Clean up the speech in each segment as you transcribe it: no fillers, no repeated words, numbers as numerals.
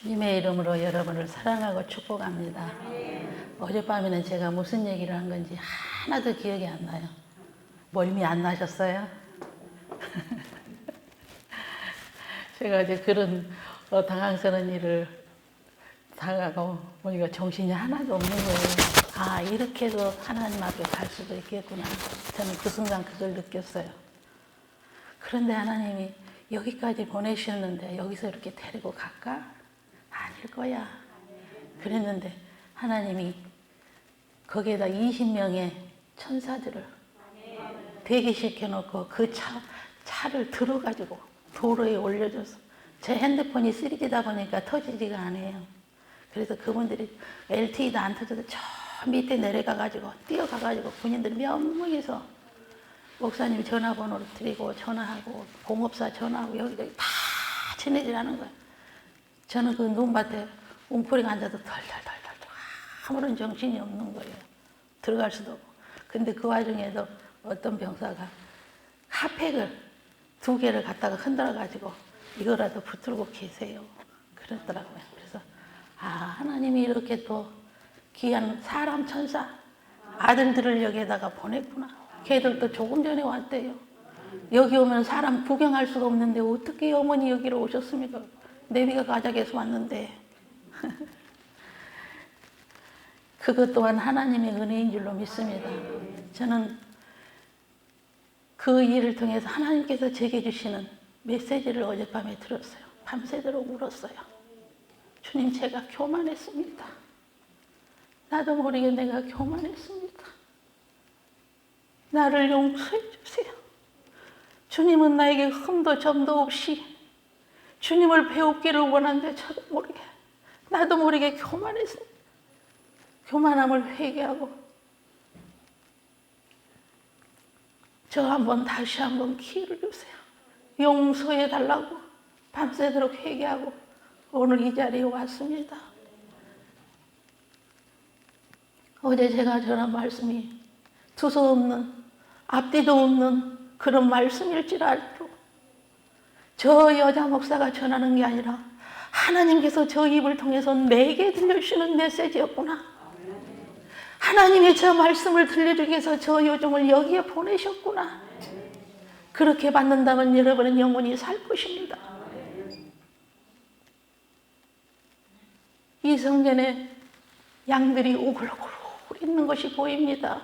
주님의 이름으로 여러분을 사랑하고 축복합니다. 어젯밤에는 제가 무슨 얘기를 한 건지 하나도 기억이 안 나요. 멀미 안 나셨어요? 제가 이제 그런 당황스러운 일을 당하고 보니까 정신이 하나도 없는 거예요. 아, 이렇게도 하나님 앞에 갈 수도 있겠구나. 저는 그 순간 그걸 느꼈어요. 그런데 하나님이 여기까지 보내셨는데 여기서 이렇게 데리고 갈까? 아닐 거야. 그랬는데 하나님이 거기에다 20명의 천사들을 대기시켜놓고 그 차를 들어가지고 도로에 올려줘서 제 핸드폰이 3G다 보니까 터지지가 않아요. 그래서 그분들이 LTE도 안 터져도 저 밑에 내려가가지고 뛰어가가지고 군인들 몇 명이서 목사님 전화번호를 드리고 전화하고 공업사 전화하고 여기저기 다 친해지라는 거예요. 저는 그 눈밭에 웅크리고 앉아서 덜덜덜덜 아무런 정신이 없는 거예요. 들어갈 수도 없고. 근데 그 와중에도 어떤 병사가 핫팩을 2개를 갖다가 흔들어가지고 이거라도 붙들고 계세요. 그러더라고요. 그래서 아, 하나님이 이렇게 또 귀한 사람 천사 아들들을 여기에다가 보냈구나. 걔들도 조금 전에 왔대요. 여기 오면 사람 구경할 수가 없는데 어떻게 어머니 여기로 오셨습니까? 내비가 가작에서 왔는데 그것 또한 하나님의 은혜인 줄로 믿습니다. 저는 그 일을 통해서 하나님께서 제게 주시는 메시지를 어젯밤에 들었어요. 밤새도록 울었어요. 주님, 제가 교만했습니다. 나도 모르게 내가 교만했습니다. 나를 용서해 주세요. 주님은 나에게 흠도 점도 없이 주님을 배우기를 원하는데 저도 모르게 나도 모르게 교만했습니다. 교만함을 회개하고 저 한번 다시 한번 기회를 주세요. 용서해 달라고 밤새도록 회개하고 오늘 이 자리에 왔습니다. 어제 제가 전한 말씀이 두서 없는 앞뒤도 없는 그런 말씀일지라도 저 여자 목사가 전하는 게 아니라 하나님께서 저 입을 통해서 내게 들려주시는 메시지였구나. 하나님이 저 말씀을 들려주기 위해서 저 요정을 여기에 보내셨구나. 그렇게 받는다면 여러분은 영원히 살 것입니다. 이 성전에 양들이 우글우글 있는 것이 보입니다.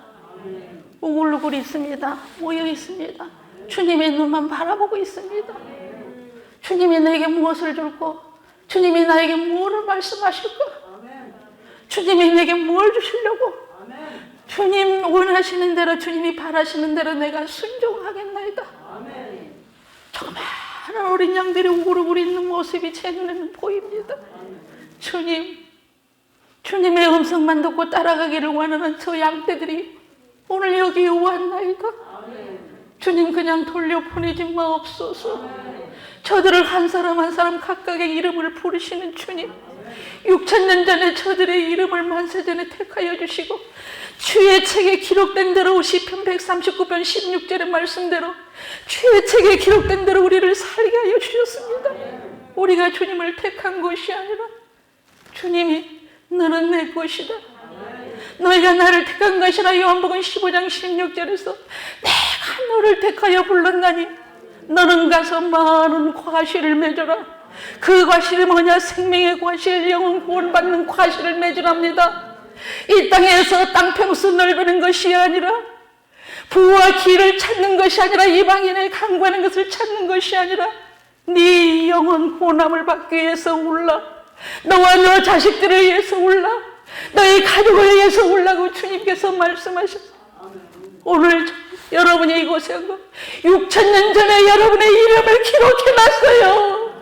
우글우글 있습니다. 모여 있습니다. 주님의 눈만 바라보고 있습니다. 주님이 내게 무엇을 줄고 주님이 나에게 무엇을 말씀하실까? 주님이 내게 뭘 주시려고? 주님 원하시는 대로 주님이 바라시는 대로 내가 순종하겠나이다. 조그마한 어린 양들이 우글우글 있는 모습이 제 눈에는 보입니다. 주님, 주님의 음성만 듣고 따라가기를 원하는 저 양떼들이 오늘 여기에 왔나이다. 주님, 그냥 돌려보내지 마옵소서. 저들을 한 사람 한 사람 각각의 이름을 부르시는 주님, 6,000년 전에 저들의 이름을 만세전에 택하여 주시고 주의 책에 기록된 대로 시편 139편 16절의 말씀대로 주의 책에 기록된 대로 우리를 살게 하여 주셨습니다. 우리가 주님을 택한 것이 아니라 주님이 너는 내 것이다. 너희가 나를 택한 것이라 요한복음 15장 16절에서 내가 너를 택하여 불렀나니 너는 가서 많은 과실을 맺어라. 그 과실이 뭐냐? 생명의 과실, 영혼 구원받는 과실을 맺으랍니다. 이 땅에서 땅평수 넓히는 것이 아니라 부와 기를 찾는 것이 아니라 이방인의 강구하는 것을 찾는 것이 아니라 네 영혼 구원함을 받기 위해서 울라. 너와 너 자식들을 위해서 울라. 너의 가족을 위해서 울라고 주님께서 말씀하셨어요. 오늘 여러분이 이곳에 6,000년 전에 여러분의 이름을 기록해놨어요.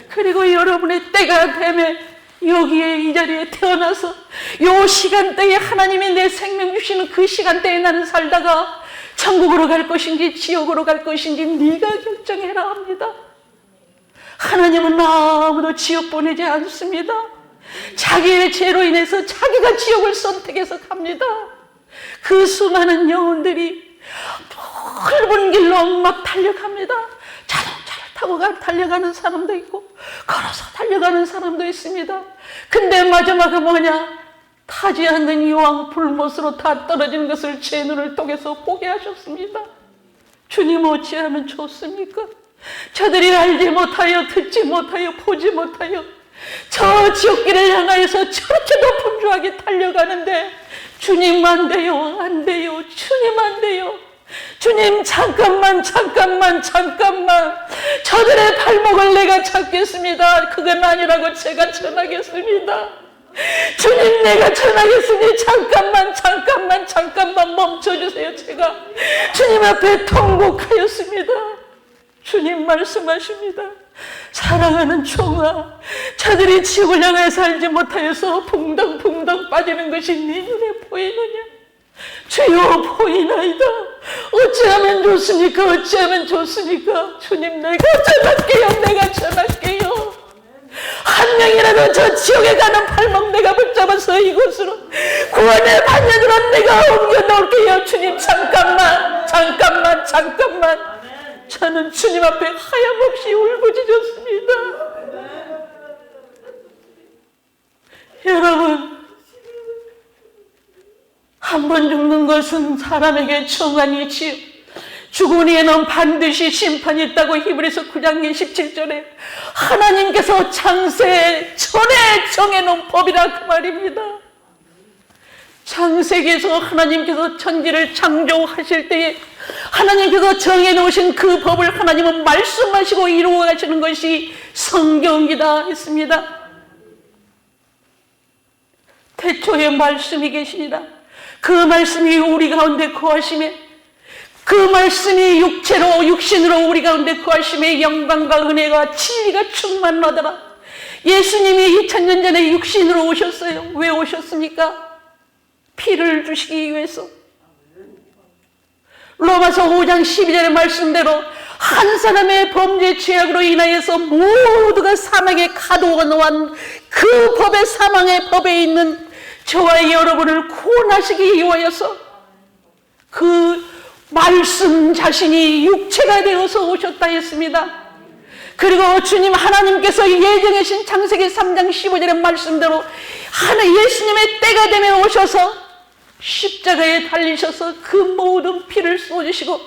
그리고 여러분의 때가 되면 여기에 이 자리에 태어나서 요 시간대에 하나님이 내 생명 주시는 그 시간대에 나는 살다가 천국으로 갈 것인지 지옥으로 갈 것인지 네가 결정해라 합니다. 하나님은 아무도 지옥 보내지 않습니다. 자기의 죄로 인해서 자기가 지옥을 선택해서 갑니다. 그 수많은 영혼들이 넓은 길로 막 달려갑니다. 자동차를 타고 달려가는 사람도 있고 걸어서 달려 달려가는 사람도 있습니다. 근데 마지막은 뭐냐? 타지 않는 이왕 불못으로 다 떨어지는 것을 제 눈을 통해서 보게 하셨습니다. 주님 어찌하면 좋습니까? 저들이 알지 못하여 듣지 못하여 보지 못하여 저 지옥길을 향하여서 저렇게 높은 주악에 달려가는데 주님 안 돼요, 안 돼요, 주님 안 돼요. 주님 잠깐만 저들의 발목을 내가 잡겠습니다. 그건 아니라고 제가 전하겠습니다. 주님 내가 전하겠으니 잠깐만 멈춰주세요. 제가 주님 앞에 통곡하였습니다. 주님 말씀하십니다. 사랑하는 종아, 저들이 지옥을 향해 살지 못하여서 붕덩붕덩 빠지는 것이 네 눈에 보이느냐? 주여 보이나이다. 어찌하면 좋습니까? 어찌하면 좋습니까? 주님 내가 전할게요. 한 명이라도 저 지옥에 가는 발목 내가 붙잡아서 이곳으로 구원의 반야으로 내가 옮겨놓을게요. 주님 잠깐만. 저는 주님 앞에 하염없이 울부짖었습니다. 여러분, 한 번 죽는 것은 사람에게 정한이지요. 죽은 후에는 반드시 심판이 있다고 히브리서 9장 27절에 하나님께서 창세 전에 정해놓은 법이라 그 말입니다. 창세기에서 하나님께서 천지를 창조하실 때에 하나님께서 정해놓으신 그 법을 하나님은 말씀하시고 이루어 가시는 것이 성경이다 했습니다. 태초에 말씀이 계시니라. 그 말씀이 우리 가운데 거하심에, 그 말씀이 육신으로 우리 가운데 거하심에 영광과 은혜가 진리가 충만하더라. 예수님이 2000년 전에 육신으로 오셨어요. 왜 오셨습니까? 피를 주시기 위해서. 로마서 5장 12절의 말씀대로 한 사람의 범죄 죄악으로 인하여서 모두가 사망에 가두어 놓은 그 법의 사망의 법에 있는 저와 여러분을 구원하시기 위하여서 그 말씀 자신이 육체가 되어서 오셨다 했습니다. 그리고 주님 하나님께서 예정하신 창세기 3장 15절의 말씀대로 예수님의 때가 되면 오셔서 십자가에 달리셔서 그 모든 피를 쏟으시고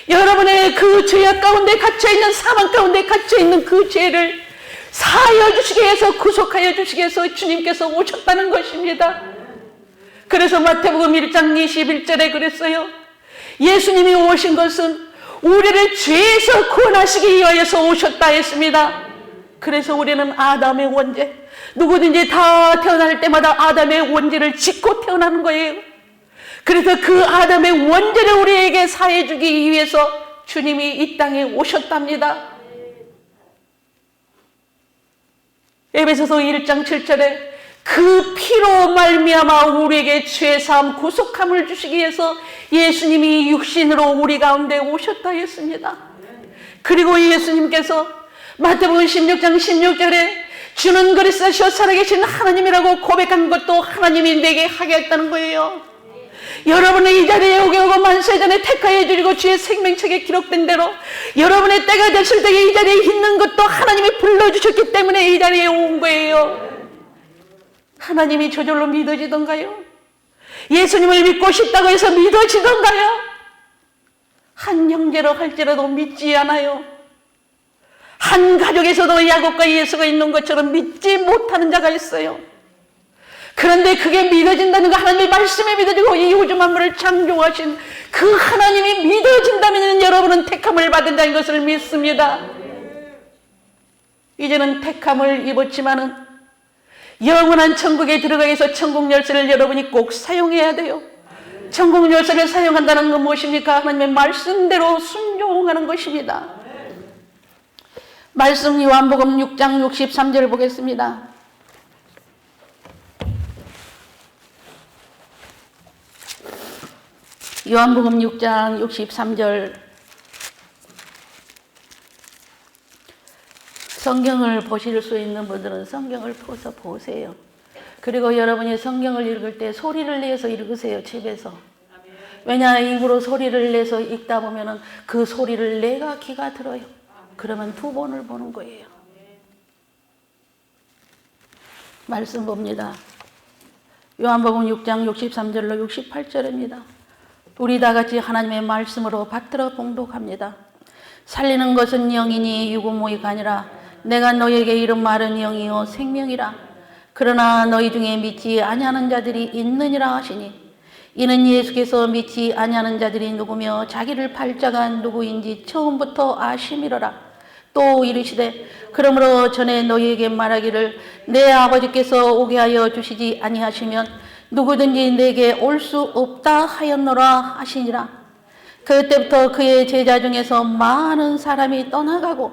여러분의 그 죄악 가운데 갇혀있는 사망 가운데 갇혀있는 그 죄를 사하여 주시기 위해서 구속하여 주시기 위해서 주님께서 오셨다는 것입니다. 그래서 마태복음 1장 21절에 그랬어요. 예수님이 오신 것은 우리를 죄에서 구원하시기 위하여서 오셨다 했습니다. 그래서 우리는 아담의 원죄, 누구든지 다 태어날 때마다 아담의 원죄를 짓고 태어나는 거예요. 그래서 그 아담의 원죄를 우리에게 사해 주기 위해서 주님이 이 땅에 오셨답니다. 에베소서 1장 7절에 그 피로 말미암아 우리에게 죄사함 구속함을 주시기 위해서 예수님이 육신으로 우리 가운데 오셨다 했습니다. 그리고 예수님께서 마태복음 16장 16절에 주는 그리스도시요 살아계신 하나님이라고 고백한 것도 하나님이 내게 하게 했다는 거예요. 여러분은 이 자리에 오게 오고 만세전에 택하여 주시고 주의 생명책에 기록된 대로 여러분의 때가 됐을 때에 이 자리에 있는 것도 하나님이 불러주셨기 때문에 이 자리에 온 거예요. 하나님이 저절로 믿어지던가요? 예수님을 믿고 싶다고 해서 믿어지던가요? 한 형제로 할지라도 믿지 않아요. 한 가족에서도 야곱과 예수가 있는 것처럼 믿지 못하는 자가 있어요. 그런데 그게 믿어진다는 거, 하나님의 말씀에 믿어지고 이 우주 만물을 창조하신 그 하나님이 믿어진다면 여러분은 택함을 받은 자인 것을 믿습니다. 이제는 택함을 입었지만은 영원한 천국에 들어가기 위해서 천국 열쇠를 여러분이 꼭 사용해야 돼요. 천국 열쇠를 사용한다는 건 무엇입니까? 하나님의 말씀대로 순종하는 것입니다. 말씀 요한복음 6장 63절 보겠습니다. 요한복음 6장 63절. 성경을 보실 수 있는 분들은 성경을 펴서 보세요. 그리고 여러분이 성경을 읽을 때 소리를 내서 읽으세요, 집에서. 왜냐, 입으로 소리를 내서 읽다 보면 그 소리를 내가 귀가 들어요. 그러면 두 번을 보는 거예요. 말씀 봅니다. 요한복음 6장 63절로 68절입니다. 우리 다 같이 하나님의 말씀으로 받들어 봉독합니다. 살리는 것은 영이니 유고모이가 아니라 내가 너희에게 이런 말은 영이요 생명이라. 그러나 너희 중에 믿지 아니하는 자들이 있느니라 하시니, 이는 예수께서 믿지 아니하는 자들이 누구며 자기를 팔 자가 누구인지 처음부터 아심이로라. 또 이르시되 그러므로 전에 너희에게 말하기를 내 아버지께서 오게 하여 주시지 아니하시면 누구든지 내게 올 수 없다 하였노라 하시니라. 그때부터 그의 제자 중에서 많은 사람이 떠나가고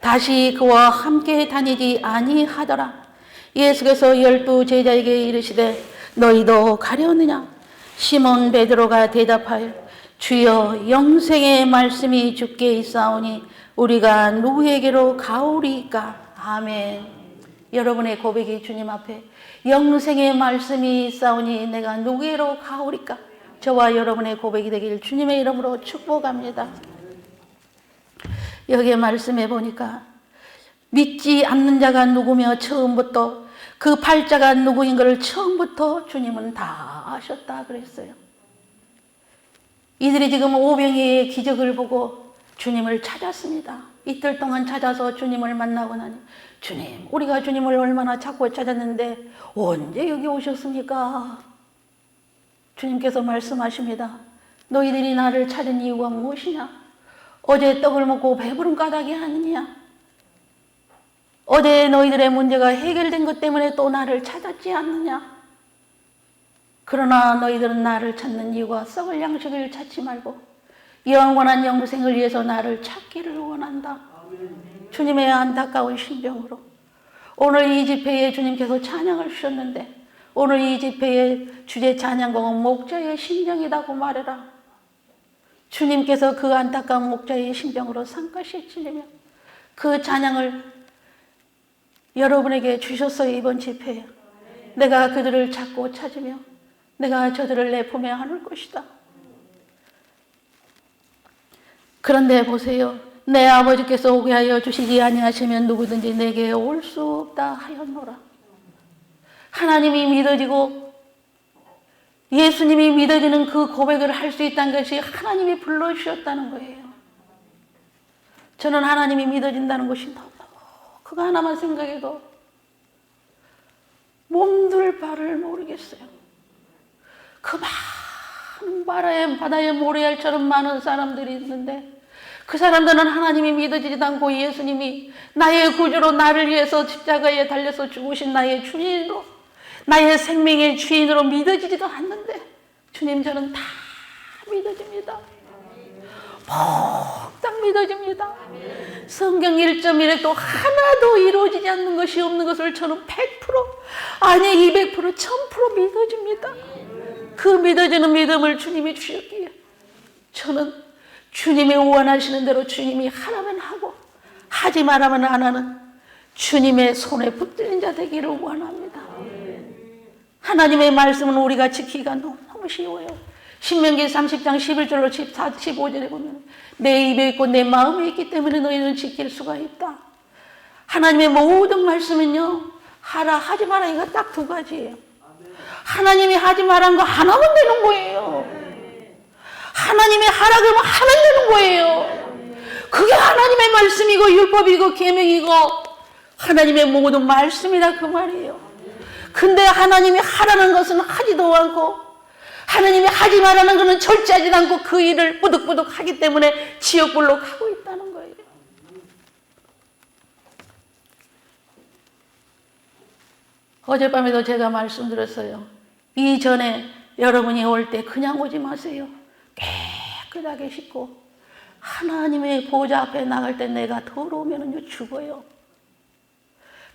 다시 그와 함께 다니지 아니하더라. 예수께서 12 제자에게 이르시되 너희도 가려느냐? 시몬 베드로가 대답하여 주여 영생의 말씀이 주께 있사오니 우리가 누구에게로 가오리까? 아멘. 여러분의 고백이 주님 앞에 영생의 말씀이 있사오니 내가 누구에게로 가오리까? 저와 여러분의 고백이 되길 주님의 이름으로 축복합니다. 여기에 말씀해 보니까 믿지 않는 자가 누구며 처음부터 그 팔자가 누구인 것을 처음부터 주님은 다 아셨다 그랬어요. 이들이 지금 오병이의 기적을 보고 주님을 찾았습니다. 이틀 동안 찾아서 주님을 만나고 나니 주님, 우리가 주님을 얼마나 찾고 찾았는데 언제 여기 오셨습니까? 주님께서 말씀하십니다. 너희들이 나를 찾은 이유가 무엇이냐? 어제 떡을 먹고 배부른 까닭이 아니냐? 어제 너희들의 문제가 해결된 것 때문에 또 나를 찾았지 않느냐? 그러나 너희들은 나를 찾는 이유가 썩을 양식을 찾지 말고 영원한 영생을 위해서 나를 찾기를 원한다. 주님의 안타까운 심정으로 오늘 이 집회에 주님께서 찬양을 주셨는데 오늘 이 집회의 주제 찬양곡은 목자의 심정이라고 말해라. 주님께서 그 안타까운 목자의 심정으로 상가시에 찔리며 그 찬양을 여러분에게 주셨어요. 이번 집회에 내가 그들을 찾고 찾으며 내가 저들을 내 품에 안을 것이다. 그런데 보세요. 내 아버지께서 오게 하여 주시지 아니하시면 누구든지 내게 올 수 없다 하였노라. 하나님이 믿어지고 예수님이 믿어지는 그 고백을 할 수 있다는 것이 하나님이 불러주셨다는 거예요. 저는 하나님이 믿어진다는 것이 너무 그거 하나만 생각해도 몸둘 바를 모르겠어요. 그 많은 바다에 모래알처럼 많은 사람들이 있는데 그 사람들은 하나님이 믿어지지도 않고 예수님이 나의 구주로 나를 위해서 십자가에 달려서 죽으신 나의 주인으로 나의 생명의 주인으로 믿어지지도 않는데 주님 저는 다 믿어집니다. 딱 믿어집니다. 성경 1.1에도 하나도 이루어지지 않는 것이 없는 것을 저는 100% 아니 200% 1000% 믿어집니다. 그 믿어지는 믿음을 주님이 주셨기에 저는 주님이 원하시는 대로 주님이 하라면 하고 하지 말라면 안 하는 주님의 손에 붙들린 자 되기를 원합니다. 하나님의 말씀은 우리가 지키기가 너무 쉬워요. 신명기 30장 11절로 15절에 보면 내 입에 있고 내 마음에 있기 때문에 너희는 지킬 수가 있다. 하나님의 모든 말씀은요 하라 하지 마라 이거 딱 두 가지예요. 하나님이 하지 말한 거 하나면 되는 거예요. 하나님이 하라 그러면 하면 되는 거예요. 그게 하나님의 말씀이고 율법이고 계명이고 하나님의 모든 말씀이다 그 말이에요. 근데 하나님이 하라는 것은 하지도 않고 하나님이 하지 말라는 것은 절제하지 않고 그 일을 부득부득 하기 때문에 지옥불로 가고 있다는 거예요. 어젯밤에도 제가 말씀드렸어요. 이전에 여러분이 올 때 그냥 오지 마세요. 깨끗하게 씻고 하나님의 보좌 앞에 나갈 때 내가 더러우면 죽어요.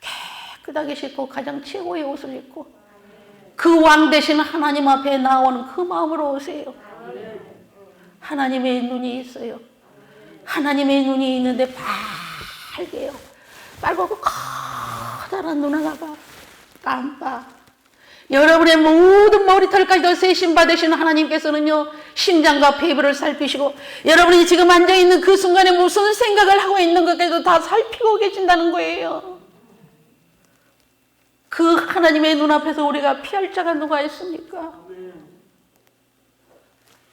깨끗하게 씻고 가장 최고의 옷을 입고 그 왕 대신 하나님 앞에 나오는 그 마음으로 오세요. 하나님의 눈이 있어요. 하나님의 눈이 있는데 빨개요. 빨갛고 커다란 눈 하나가 깜빡. 여러분의 모든 머리털까지도 세심 받으시는 하나님께서는요 심장과 폐부를 살피시고 여러분이 지금 앉아있는 그 순간에 무슨 생각을 하고 있는 것까지도 다 살피고 계신다는 거예요. 그 하나님의 눈앞에서 우리가 피할 자가 누가 있습니까?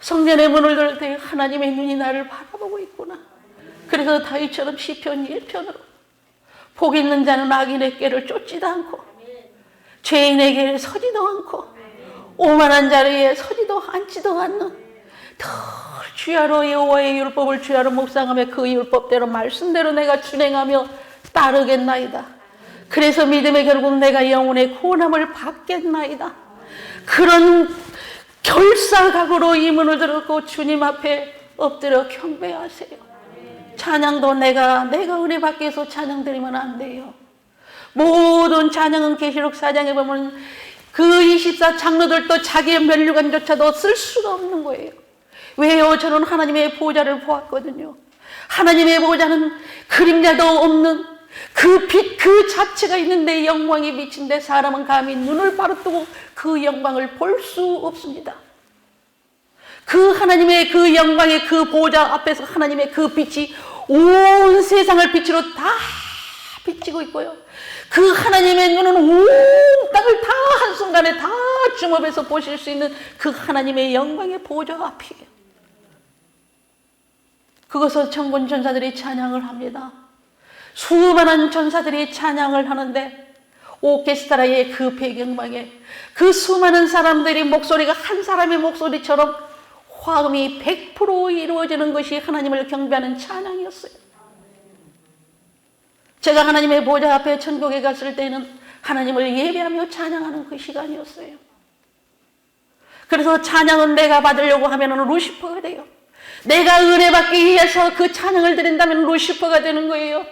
성전의 문을 열 때 하나님의 눈이 나를 바라보고 있구나. 그래서 다윗처럼 시편 1편으로 복 있는 자는 악인의 꾀를 쫓지도 않고 죄인의 길에 서지도 않고 오만한 자리에 서지도 앉지도 않는 늘 주야로 여호와의 율법을 주야로 묵상하며 그 율법대로 말씀대로 내가 준행하며 따르겠나이다. 그래서 믿음의 결국 내가 영혼의 구원함을 받겠나이다. 그런 결사각오로 이 문을 들었고 주님 앞에 엎드려 경배하세요. 찬양도 내가 은혜 받기 위해서 찬양드리면 안 돼요. 모든 찬양은 계시록 4장에 보면 그 24장로들도 자기의 면류관조차도 쓸 수가 없는 거예요. 왜요? 저는 하나님의 보좌를 보았거든요. 하나님의 보좌는 그림자도 없는 그 빛 그 자체가 있는데 영광이 비친데 사람은 감히 눈을 바로 뜨고 그 영광을 볼 수 없습니다. 그 하나님의 그 영광의 그 보좌 앞에서 하나님의 그 빛이 온 세상을 빛으로 다 비치고 있고요. 그 하나님의 눈은 온 땅을 다 한순간에 다 주목해서 보실 수 있는 그 하나님의 영광의 보좌 앞이에요. 그것을 천군 전사들이 찬양을 합니다. 수많은 전사들이 찬양을 하는데 오케스트라의 그 배경방에 그 수많은 사람들이 목소리가 한 사람의 목소리처럼 화음이 100% 이루어지는 것이 하나님을 경배하는 찬양이었어요. 제가 하나님의 보좌 앞에 천국에 갔을 때는 하나님을 예배하며 찬양하는 그 시간이었어요. 그래서 찬양은 내가 받으려고 하면 루시퍼가 돼요. 내가 은혜 받기 위해서 그 찬양을 드린다면 루시퍼가 되는 거예요.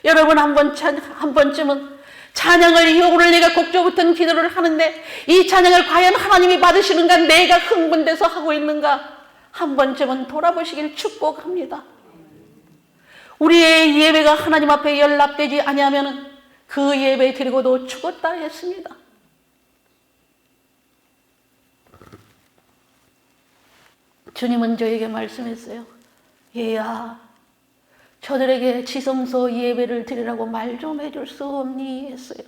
여러분 한 번쯤은 찬양을 오늘 내가 곡조부터 기도를 하는데 이 찬양을 과연 하나님이 받으시는가, 내가 흥분돼서 하고 있는가, 한 번쯤은 돌아보시길 축복합니다. 우리의 예배가 하나님 앞에 연락되지 아니하면 그 예배 드리고도 죽었다 했습니다. 주님은 저에게 말씀했어요. 얘야, 저들에게 지성소 예배를 드리라고 말 좀 해줄 수 없니? 했어요.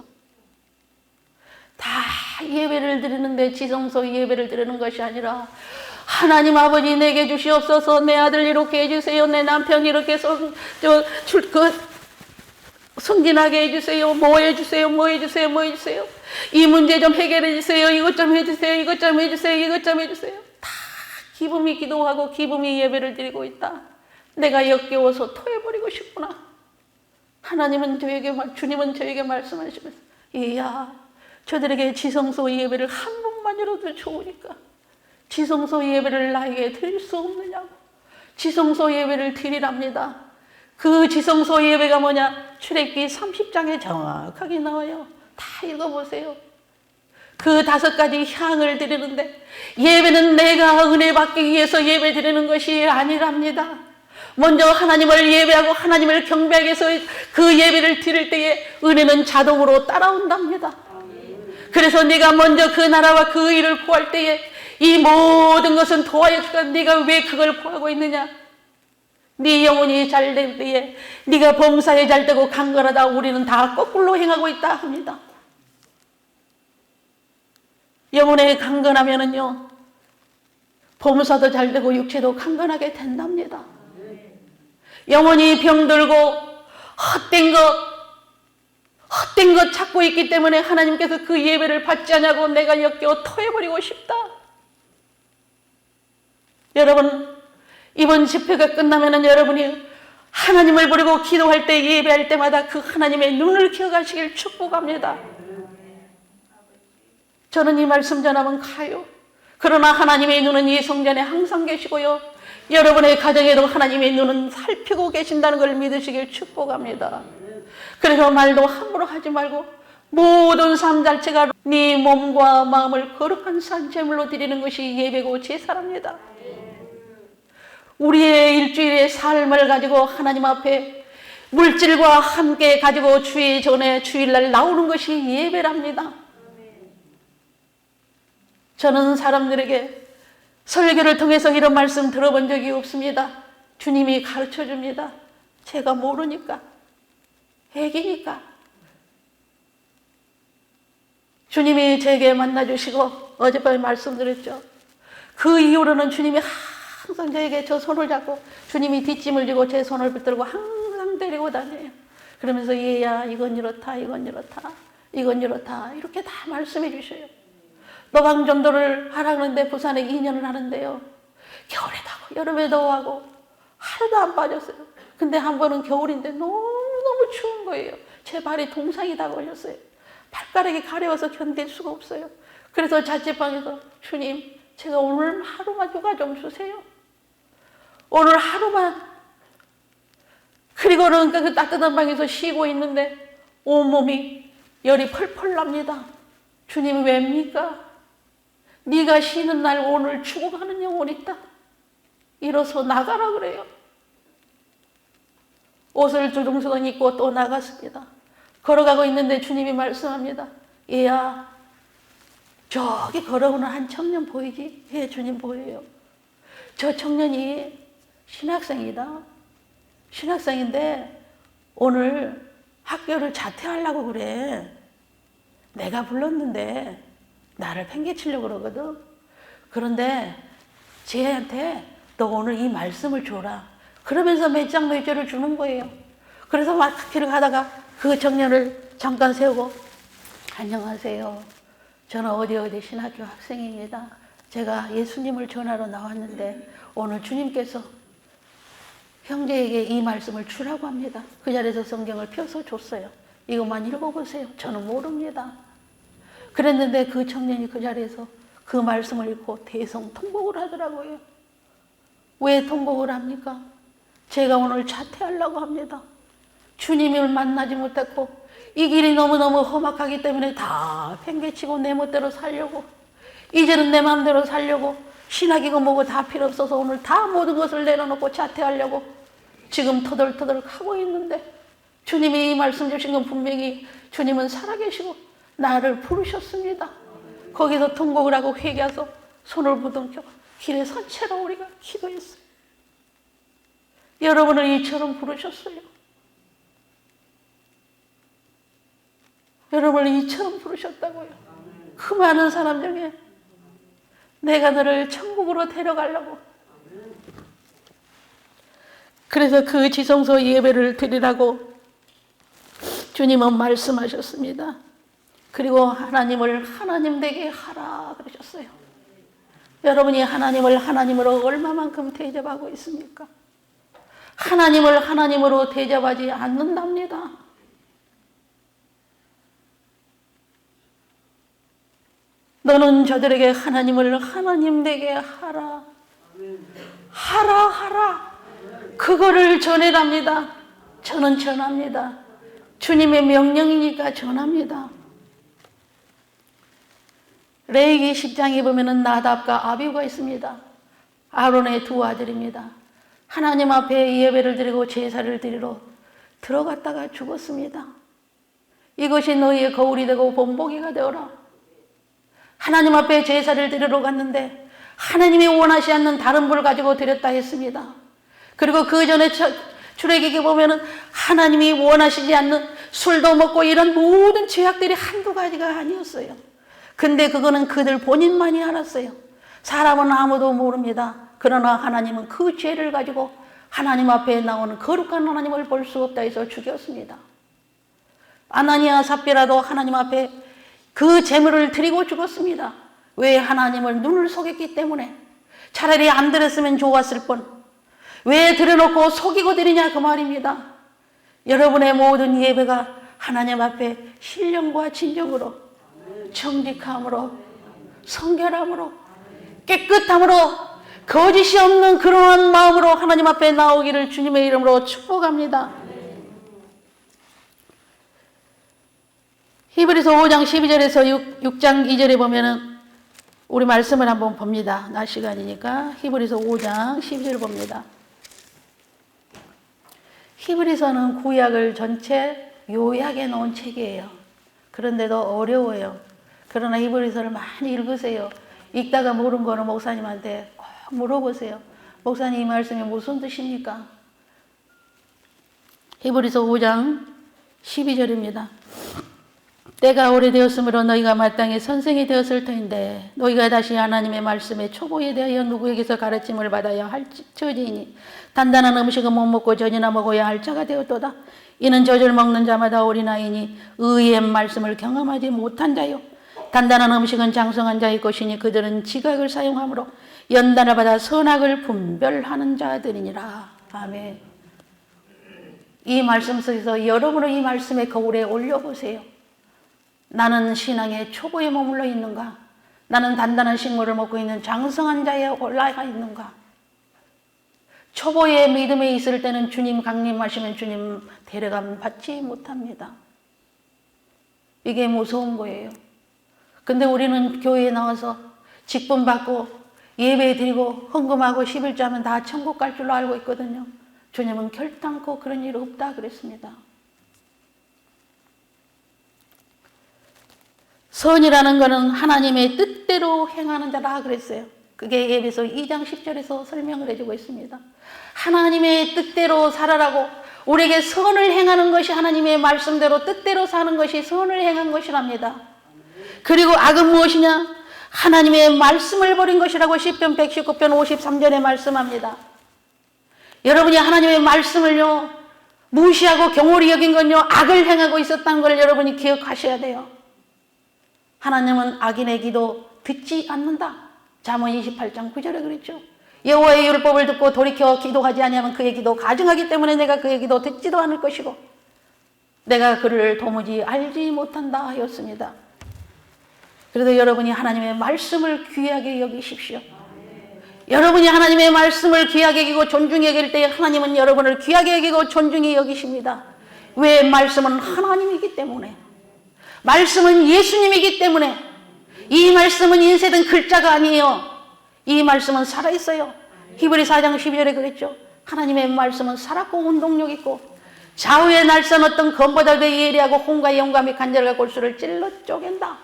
다 예배를 드리는데 지성소 예배를 드리는 것이 아니라 하나님 아버지 내게 주시옵소서, 내 아들 이렇게 해주세요, 내 남편 이렇게 승진하게 해주세요, 뭐 해주세요, 뭐 해주세요, 뭐 해주세요, 이 문제 좀 해결해 주세요, 이것 좀 해주세요, 이것 좀 해주세요, 이것 좀 해주세요. 다 기쁨이 기도하고 기쁨이 예배를 드리고 있다. 내가 역겨워서 토해버리고 싶구나. 주님은 저에게 말씀하시면서, 이야, 저들에게 지성소 예배를 한 번만이라도 좋으니까 지성소 예배를 나에게 드릴 수 없느냐고. 지성소 예배를 드리랍니다. 그 지성소 예배가 뭐냐? 출애굽기 30장에 정확하게 나와요. 다 읽어보세요. 그 5가지 향을 드리는데 예배는 내가 은혜 받기 위해서 예배 드리는 것이 아니랍니다. 먼저 하나님을 예배하고 하나님을 경배하기 위해서 그 예배를 드릴 때에 은혜는 자동으로 따라온답니다. 그래서 네가 먼저 그 나라와 그 일을 구할 때에 이 모든 것은 도와줄 수가, 네가 왜 그걸 구하고 있느냐? 네 영혼이 잘 될 때에 네가 범사에 잘 되고 강건하다. 우리는 다 거꾸로 행하고 있다 합니다. 영혼에 강건하면은요, 범사도 잘 되고 육체도 강건하게 된답니다. 영혼이 병들고 헛된 것 찾고 있기 때문에 하나님께서 그 예배를 받지 않냐고 내가 역겨워 토해버리고 싶다. 여러분, 이번 집회가 끝나면은 여러분이 하나님을 부르고 기도할 때, 예배할 때마다 그 하나님의 눈을 기억하시길 축복합니다. 저는 이 말씀 전하면 가요. 그러나 하나님의 눈은 이 성전에 항상 계시고요, 여러분의 가정에도 하나님의 눈은 살피고 계신다는 걸 믿으시길 축복합니다. 그래서 말도 함부로 하지 말고 모든 삶 자체가 네 몸과 마음을 거룩한 산제물로 드리는 것이 예배고 제사랍니다. 우리의 일주일의 삶을 가지고 하나님 앞에 물질과 함께 가지고 주일 전에 주일날 나오는 것이 예배랍니다. 저는 사람들에게 설교를 통해서 이런 말씀 들어본 적이 없습니다. 주님이 가르쳐 줍니다. 제가 모르니까, 애기니까. 주님이 제게 만나주시고 어젯밤에 말씀드렸죠. 그 이후로는 주님이 항상 저에게 저 손을 잡고 주님이 뒷짐을 지고 제 손을 붙들고 항상 데리고 다녀요. 그러면서 얘야 이건 이렇다 이건 이렇다 이건 이렇다 이렇게 다 말씀해 주셔요. 노방전도를 하라는데 부산에 2년을 하는데요. 겨울에도 하고 여름에도 하고 하루도 안 빠졌어요. 근데 한 번은 겨울인데 너무 추운 거예요. 제 발이 동상이 다 걸렸어요. 발가락이 가려워서 견딜 수가 없어요. 그래서 자취방에서 주님 제가 오늘 하루만 휴가 좀 주세요. 오늘 하루만. 그리고는 그 따뜻한 방에서 쉬고 있는데 온몸이 열이 펄펄 납니다. 주님이 왜입니까? 네가 쉬는 날 오늘 죽어가는 영혼이 있다. 일어서 나가라 그래요. 옷을 두둥수둥 입고 또 나갔습니다. 걸어가고 있는데 주님이 말씀합니다. 얘야 저기 걸어오는 한 청년 보이지? 예, 주님 보여요. 저 청년이 신학생이다. 신학생인데 오늘 학교를 자퇴하려고 그래. 내가 불렀는데 나를 팽개치려고 그러거든. 그런데 쟤한테 너 오늘 이 말씀을 줘라. 그러면서 몇 장 몇 절을 주는 거예요. 그래서 막 길을 가다가 그 청년을 잠깐 세우고 안녕하세요. 저는 어디 신학교 학생입니다. 제가 예수님을 전하러 나왔는데 오늘 주님께서 형제에게 이 말씀을 주라고 합니다. 그 자리에서 성경을 펴서 줬어요. 이것만 읽어보세요. 저는 모릅니다. 그랬는데 그 청년이 그 자리에서 그 말씀을 읽고 대성통곡을 하더라고요. 왜 통곡을 합니까? 제가 오늘 자퇴하려고 합니다. 주님을 만나지 못했고 이 길이 너무너무 험악하기 때문에 다 팽개치고 내 멋대로 살려고 이제는 내 마음대로 살려고 신학이고 뭐고 다 필요 없어서 오늘 다 모든 것을 내려놓고 자퇴하려고 지금 터덜터덜 하고 있는데 주님이 이 말씀 주신 건 분명히 주님은 살아계시고 나를 부르셨습니다. 거기서 통곡을 하고 회개해서 손을 부둥켜 길에 선 채로 우리가 기도했어요. 여러분을 이처럼 부르셨어요. 여러분을 이처럼 부르셨다고요. 그 많은 사람 중에 내가 너를 천국으로 데려가려고. 그래서 그 지성소 예배를 드리라고 주님은 말씀하셨습니다. 그리고 하나님을 하나님 되게 하라 그러셨어요. 여러분이 하나님을 하나님으로 얼마만큼 대접하고 있습니까? 하나님을 하나님으로 대접하지 않는답니다. 너는 저들에게 하나님을 하나님 되게 하라. 하라. 그거를 전해랍니다. 저는 전합니다. 주님의 명령이니까 전합니다. 레위기 10장에 보면은 나답과 아비후가 있습니다. 아론의 두 아들입니다. 하나님 앞에 예배를 드리고 제사를 드리러 들어갔다가 죽었습니다. 이것이 너희의 거울이 되고 본보기가 되어라. 하나님 앞에 제사를 드리러 갔는데 하나님이 원하지 않는 다른 불을 가지고 드렸다 했습니다. 그리고 그 전에 출애굽기에 보면은 하나님이 원하시지 않는 술도 먹고 이런 모든 죄악들이 한두 가지가 아니었어요. 근데 그거는 그들 본인만이 알았어요. 사람은 아무도 모릅니다. 그러나 하나님은 그 죄를 가지고 하나님 앞에 나오는 거룩한 하나님을 볼 수 없다 해서 죽였습니다. 아나니아 삽비라도 하나님 앞에 그 제물을 드리고 죽었습니다. 왜? 하나님을 눈을 속였기 때문에. 차라리 안 드렸으면 좋았을 뻔. 왜 드려놓고 속이고 드리냐 그 말입니다. 여러분의 모든 예배가 하나님 앞에 신령과 진정으로, 정직함으로, 성결함으로, 깨끗함으로, 거짓이 없는 그러한 마음으로 하나님 앞에 나오기를 주님의 이름으로 축복합니다. 히브리서 5장 12절에서 6장 2절에 보면은 우리 말씀을 한번 봅니다. 낮 시간이니까 히브리서 5장 12절을 봅니다. 히브리서는 구약을 전체 요약해 놓은 책이에요. 그런데도 어려워요. 그러나 히브리서를 많이 읽으세요. 읽다가 모르는 거는 목사님한테 꼭 물어보세요. 목사님 이 말씀이 무슨 뜻입니까? 히브리서 5장 12절입니다. 때가 오래되었으므로 너희가 마땅히 선생이 되었을 터인데 너희가 다시 하나님의 말씀의 초보에 대하여 누구에게서 가르침을 받아야 할 처지이니 단단한 음식은 못 먹고 젖이나 먹어야 할 자가 되었도다. 이는 젖을 먹는 자마다 어린아이니 의의 말씀을 경험하지 못한 자요 단단한 음식은 장성한 자의 것이니 그들은 지각을 사용하므로 연단을 받아 선악을 분별하는 자들이니라. 아멘. 이 말씀 속에서 여러분은 이 말씀의 거울에 올려보세요. 나는 신앙의 초보에 머물러 있는가? 나는 단단한 식물을 먹고 있는 장성한 자에 올라가 있는가? 초보의 믿음에 있을 때는 주님 강림하시면 주님 데려감 받지 못합니다. 이게 무서운 거예요. 근데 우리는 교회에 나와서 직분 받고 예배 드리고 헌금하고 11조 하면 다 천국 갈 줄로 알고 있거든요. 주님은 결단코 그런 일 없다 그랬습니다. 선이라는 것은 하나님의 뜻대로 행하는 자라 그랬어요. 그게 에베소 2장 10절에서 설명을 해주고 있습니다. 하나님의 뜻대로 살아라고 우리에게 선을 행하는 것이 하나님의 말씀대로 뜻대로 사는 것이 선을 행한 것이랍니다. 그리고 악은 무엇이냐? 하나님의 말씀을 버린 것이라고 시편 119편 53절에 말씀합니다. 여러분이 하나님의 말씀을요 무시하고 경홀히 여긴 건요 악을 행하고 있었다는 걸 여러분이 기억하셔야 돼요. 하나님은 악인의 기도 듣지 않는다. 잠언 28장 9절에 그랬죠. 여호와의 율법을 듣고 돌이켜 기도하지 아니하면 그의 기도 가증하기 때문에 내가 그의 기도 듣지도 않을 것이고 내가 그를 도무지 알지 못한다 하였습니다. 그래도 여러분이 하나님의 말씀을 귀하게 여기십시오. 여러분이 하나님의 말씀을 귀하게 여기고 존중히 여길 때 하나님은 여러분을 귀하게 여기고 존중히 여기십니다. 왜? 말씀은 하나님이기 때문에, 말씀은 예수님이기 때문에. 이 말씀은 인쇄된 글자가 아니에요. 이 말씀은 살아있어요. 히브리 4장 12절에 그랬죠. 하나님의 말씀은 살았고 운동력 있고 좌우의 날선 어떤 검보다 더 예리하고 홍과 영감이 간절과 골수를 찔러 쪼갠다.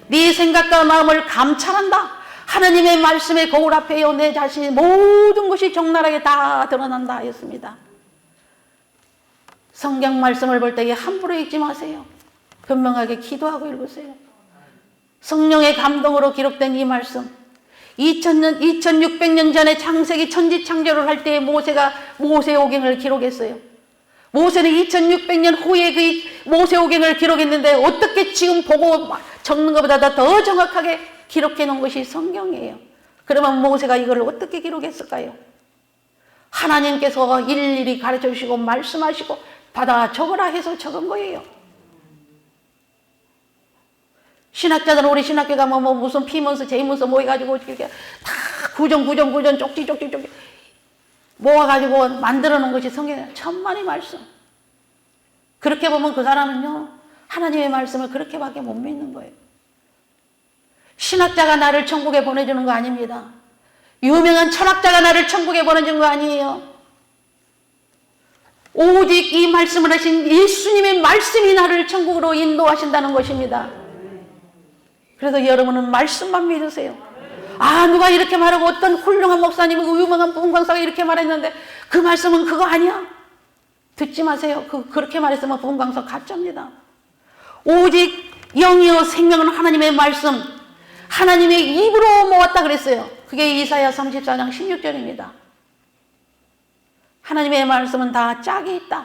네 생각과 마음을 감찰한다. 하나님의 말씀의 거울 앞에요 내 자신의 모든 것이 적나라하게 다 드러난다 하였습니다. 성경 말씀을 볼 때에 함부로 읽지 마세요. 분명하게 기도하고 읽으세요. 성령의 감동으로 기록된 이 말씀, 2600년 전에 창세기 천지창조를 할 때에 모세가 모세오경을 기록했어요. 모세는 2600년 후에 그 모세오경을 기록했는데 어떻게 지금 보고 적는 것보다 더 정확하게 기록해 놓은 것이 성경이에요. 그러면 모세가 이걸 어떻게 기록했을까요? 하나님께서 일일이 가르쳐 주시고 말씀하시고 받아 적으라 해서 적은 거예요. 신학자들은 우리 신학교 가면 뭐 무슨 피문서 제문서 모여가지고 이렇게 다 구전 쪽지 모아가지고 만들어 놓은 것이 성경이에요. 천만의 말씀. 그렇게 보면 그 사람은요 하나님의 말씀을 그렇게밖에 못 믿는 거예요. 신학자가 나를 천국에 보내주는 거 아닙니다. 유명한 철학자가 나를 천국에 보내주는 거 아니에요. 오직 이 말씀을 하신 예수님의 말씀이 나를 천국으로 인도하신다는 것입니다. 그래서 여러분은 말씀만 믿으세요. 아, 누가 이렇게 말하고 어떤 훌륭한 목사님이고 유명한 부흥강사가 이렇게 말했는데 그 말씀은 그거 아니야. 듣지 마세요. 그렇게 말했으면 부흥강사 가짜입니다. 오직 영이요 생명은 하나님의 말씀, 하나님의 입으로 모았다 그랬어요. 그게 이사야 34장 16절입니다. 하나님의 말씀은 다 짝이 있다.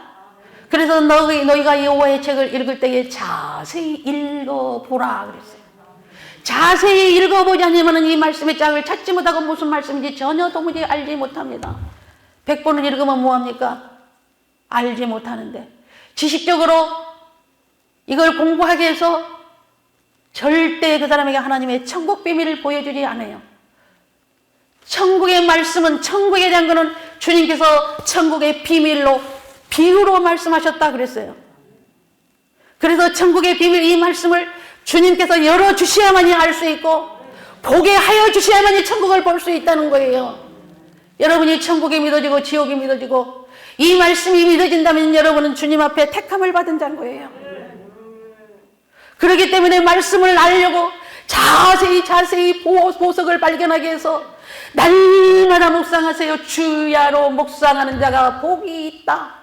그래서 너희가 여호와의 책을 읽을 때에 자세히 읽어보라 그랬어요. 자세히 읽어보지 않으면 이 말씀의 짝을 찾지 못하고 무슨 말씀인지 전혀 도무지 알지 못합니다. 100번을 읽으면 뭐합니까? 알지 못하는데 지식적으로 이걸 공부하게 해서 절대 그 사람에게 하나님의 천국 비밀을 보여주지 않아요. 천국의 말씀은, 천국에 대한 것은 주님께서 천국의 비밀로 비유로 말씀하셨다 그랬어요. 그래서 천국의 비밀, 이 말씀을 주님께서 열어주셔야만이 알 수 있고 보게 하여 주셔야만이 천국을 볼 수 있다는 거예요. 여러분이 천국이 믿어지고 지옥이 믿어지고 이 말씀이 믿어진다면 여러분은 주님 앞에 택함을 받은 자인 거예요. 그렇기 때문에 말씀을 알려고 자세히 보석을 발견하게 해서 날마다 묵상하세요. 주야로 묵상하는 자가 복이 있다.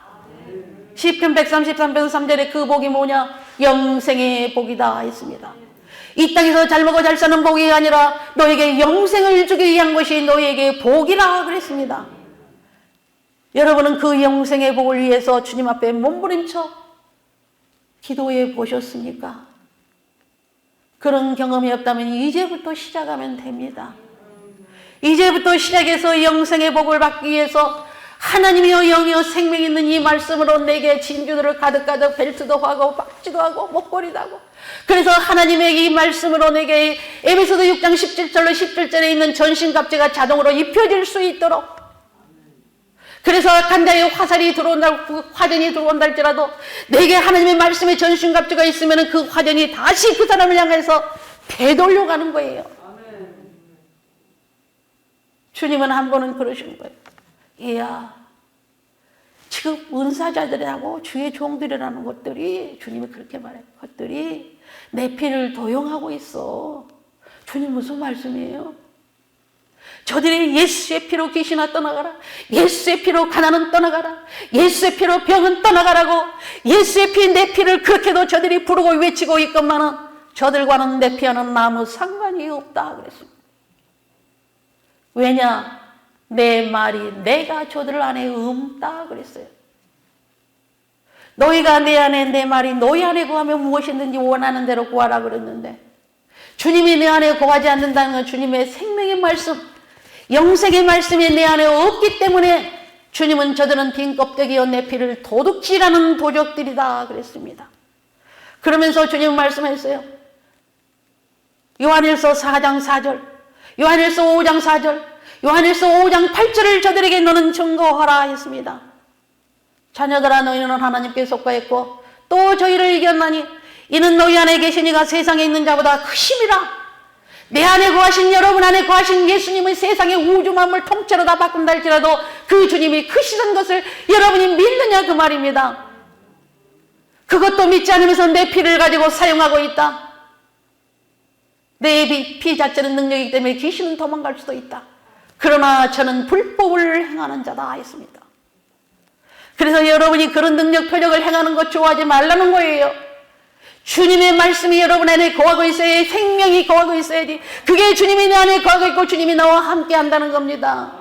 시편 133편 3절에 그 복이 뭐냐? 영생의 복이다 했습니다. 이 땅에서 잘 먹고 잘 사는 복이 아니라 너에게 영생을 주기 위한 것이 너에게 복이라 그랬습니다. 여러분은 그 영생의 복을 위해서 주님 앞에 몸부림쳐 기도해 보셨습니까? 그런 경험이 없다면 이제부터 시작하면 됩니다. 이제부터 시작해서 영생의 복을 받기 위해서 하나님이여 영이여 생명 있는 이 말씀으로 내게 진주들을 가득가득 벨트도 하고 박지도 하고 목걸이도 하고, 그래서 하나님의 이 말씀으로 내게 에베소서 6장 17절로 17절에 있는 전신갑주가 자동으로 입혀질 수 있도록, 그래서 간다에 화살이 들어온다, 화전이 들어온다 할지라도 내게 하나님의 말씀의 전신갑주가 있으면 그 화전이 다시 그 사람을 향해서 되돌려가는 거예요. 주님은 한 번은 그러신 거예요. 얘야, 지금 은사자들하고 주의 종들이라는 것들이, 주님이 그렇게 말해요. 것들이 내 피를 도용하고 있어. 주님 무슨 말씀이에요? 저들이 예수의 피로 귀신아 떠나가라, 예수의 피로 가난은 떠나가라, 예수의 피로 병은 떠나가라고, 예수의 피, 내 피를 그렇게도 저들이 부르고 외치고 있건만은 저들과는 내 피와는 아무 상관이 없다 그랬습니다. 왜냐? 내 말이 내가 저들 안에 없다 그랬어요. 너희가 내 안에, 내 말이 너희 안에 거하면 무엇이든지 원하는 대로 구하라 그랬는데, 주님이 내 안에 거하지 않는다는 건 주님의 생명의 말씀, 영생의 말씀이 내 안에 없기 때문에 주님은 저들은 빈 껍데기여 내 피를 도둑질하는 도적들이다 그랬습니다. 그러면서 주님은 말씀했어요. 요한일서 4장 4절, 요한일서 5장 4절, 요한일서 5장 8절을 저들에게 너는 증거하라 했습니다. 자녀들아, 너희는 하나님께 속하였고 또 저희를 이겼나니 이는 너희 안에 계신 이가 세상에 있는 자보다 크심이라. 내 안에 거하신, 여러분 안에 거하신 예수님의 세상의 우주 만물 통째로 다 바꾼다 할지라도 그 주님이 크시던 것을 여러분이 믿느냐 그 말입니다. 그것도 믿지 않으면서 내 피를 가지고 사용하고 있다. 내 피 자체는 능력이기 때문에 귀신은 도망갈 수도 있다. 그러나 저는 불법을 행하는 자다 했습니다. 그래서 여러분이 그런 능력, 표적을 행하는 것 좋아하지 말라는 거예요. 주님의 말씀이 여러분 안에 거하고 있어야, 생명이 거하고 있어야지. 그게 주님이 내 안에 거하고 있고 주님이 나와 함께 한다는 겁니다.